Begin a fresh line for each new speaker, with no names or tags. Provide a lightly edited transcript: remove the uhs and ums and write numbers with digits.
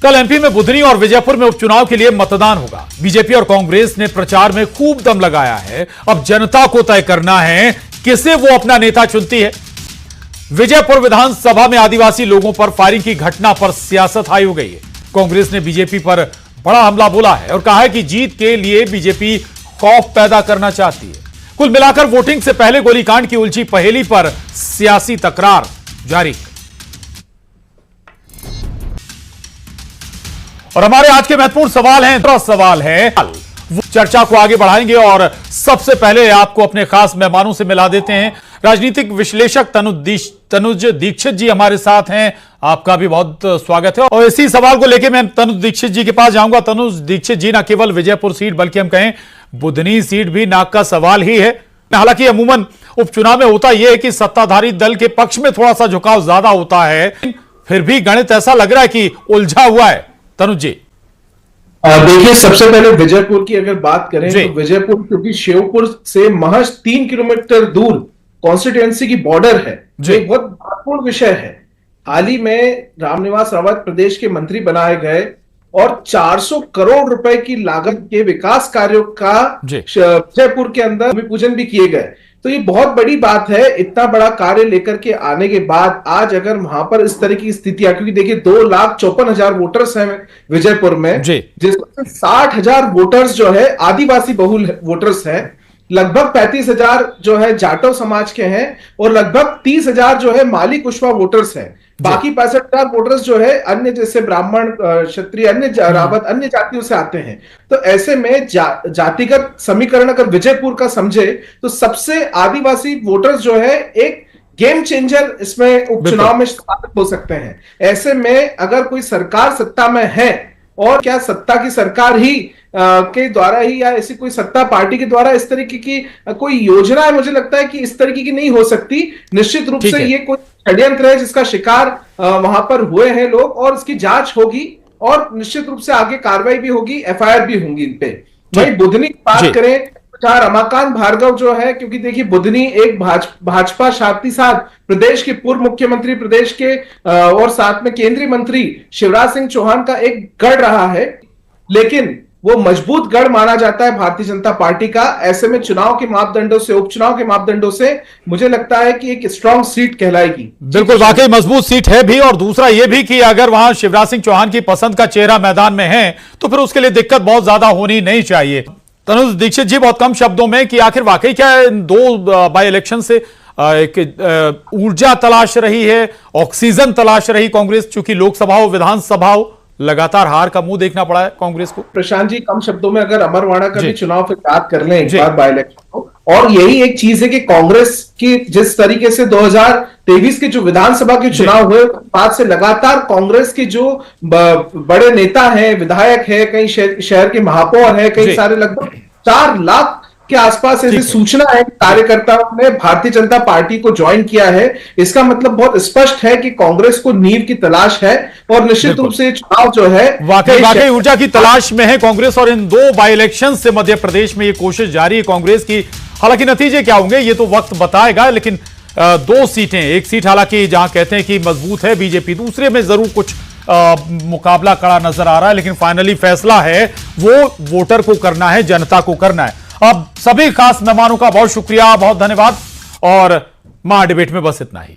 कल एमपी में बुधनी और विजयपुर में उपचुनाव के लिए मतदान होगा। बीजेपी और कांग्रेस ने प्रचार में खूब दम लगाया है। अब जनता को तय करना है किसे वो अपना नेता चुनती है। विजयपुर विधानसभा में आदिवासी लोगों पर फायरिंग की घटना पर सियासत हाई हो गई है। कांग्रेस ने बीजेपी पर बड़ा हमला बोला है और कहा है कि जीत के लिए बीजेपी खौफ पैदा करना चाहती है। कुल मिलाकर वोटिंग से पहले गोलीकांड की उलझी पहेली पर सियासी तकरार जारी। और हमारे आज के महत्वपूर्ण सवाल है चर्चा को आगे बढ़ाएंगे और सबसे पहले आपको अपने खास मेहमानों से मिला देते हैं। राजनीतिक विश्लेषक तनुज दीक्षित जी हमारे साथ हैं। आपका भी बहुत स्वागत है और इसी सवाल को लेकर मैं तनुज दीक्षित जी के पास जाऊंगा। तनुज दीक्षित जी, ना केवल विजयपुर सीट बल्कि हम कहें बुधनी सीट भी नाक का सवाल ही है। हालांकि अमूमन उपचुनाव में होता यह है कि सत्ताधारी दल के पक्ष में थोड़ा सा झुकाव ज्यादा होता है, फिर भी गणित ऐसा लग रहा है कि उलझा हुआ है। तनुज जी
देखिए, सबसे पहले विजयपुर की अगर बात करें तो विजयपुर क्योंकि शिवपुर से महज 3 किलोमीटर दूर कॉन्स्टिट्यूएंसी की बॉर्डर है, जो एक बहुत महत्वपूर्ण विषय है। हाल ही में रामनिवास रावत प्रदेश के मंत्री बनाए गए और 400 करोड़ रुपए की लागत के विकास कार्यों का विजयपुर के अंदर भूमि पूजन भी किए गए। तो ये बहुत बड़ी बात है। इतना बड़ा कार्य लेकर के आने के बाद आज अगर वहां पर इस तरह की स्थितियां, क्योंकि देखिए 2,54,000 वोटर्स हैं विजयपुर में, जिसमें 60,000 वोटर्स जो है आदिवासी बहुल वोटर्स हैं, लगभग 35,000 जो है जाटव समाज के हैं और लगभग 30,000 जो है माली कुशवा वोटर्स हैं। बाकी 65,000 वोटर्स जो है अन्य जैसे ब्राह्मण, क्षत्रिय, अन्य रावत, अन्य जातियों से आते हैं। तो ऐसे में जातिगत समीकरण अगर विजयपुर का समझे तो सबसे आदिवासी वोटर्स जो है एक गेम चेंजर इसमें उपचुनाव में साबित हो सकते हैं। ऐसे में अगर कोई सरकार सत्ता में है और क्या सत्ता की सरकार ही के द्वारा ही या ऐसी कोई सत्ता पार्टी के द्वारा इस तरीके की कोई योजना है, मुझे लगता है कि इस तरीके की नहीं हो सकती। निश्चित रूप से ये कोई षड्यंत्र है जिसका शिकार वहां पर हुए हैं लोग और इसकी जांच होगी और निश्चित रूप से आगे कार्रवाई भी होगी, एफआईआर भी होंगी इन पे। वही बुधनी की बात करें, रमाकांत भार्गव जो है, क्योंकि देखिए बुधनी एक भाजपा साथी साथ प्रदेश के पूर्व मुख्यमंत्री, प्रदेश के और साथ में केंद्रीय मंत्री शिवराज सिंह चौहान का एक गढ़ रहा है, लेकिन वो मजबूत गढ़ माना जाता है भारतीय जनता पार्टी का। ऐसे में चुनाव के मापदंडों से, उपचुनाव के मापदंडों से मुझे लगता है कि एक स्ट्रांग सीट कहलाएगी।
बिल्कुल, वाकई मजबूत सीट है भी। और दूसरा ये भी कि अगर वहां शिवराज सिंह चौहान की पसंद का चेहरा मैदान में है तो फिर उसके लिए दिक्कत बहुत ज्यादा होनी नहीं चाहिए। तनुज दीक्षित जी, बहुत कम शब्दों में कि आखिर वाकई क्या इन 2 बाई इलेक्शन से एक ऊर्जा तलाश रही है, ऑक्सीजन तलाश रही कांग्रेस, चूंकि लोकसभा हो विधानसभा हो लगातार हार का मुंह देखना पड़ा है कांग्रेस को।
प्रशांत जी, कम शब्दों में अगर अमरवाड़ा का भी चुनाव फिर बात कर लें एक बार बाय इलेक्शन को, और यही एक चीज है कि कांग्रेस की जिस तरीके से 2023 के जो विधानसभा के चुनाव हुए बाद से लगातार कांग्रेस के जो बड़े नेता हैं, विधायक है, कई शहर के महापौर है, कई सारे लगभग 4 लाख के आसपास ऐसी सूचना है कि कार्यकर्ताओं ने भारतीय जनता पार्टी को ज्वाइन किया है। इसका मतलब बहुत स्पष्ट है कि कांग्रेस को नींव की तलाश है और निश्चित रूप से चुनाव जो है
वाकई ऊर्जा की तलाश में है कांग्रेस। और इन 2 बाई इलेक्शन से मध्य प्रदेश में ये कोशिश जारी है कांग्रेस की। हालांकि नतीजे क्या होंगे ये तो वक्त बताएगा, लेकिन 2 सीटें, एक सीट हालांकि जहां कहते हैं कि मजबूत है बीजेपी, दूसरे में जरूर कुछ मुकाबला कड़ा नजर आ रहा है, लेकिन फाइनली फैसला है वो वोटर को करना है, जनता को करना है। अब सभी खास मेहमानों का बहुत शुक्रिया, बहुत धन्यवाद और मां डिबेट में बस इतना ही।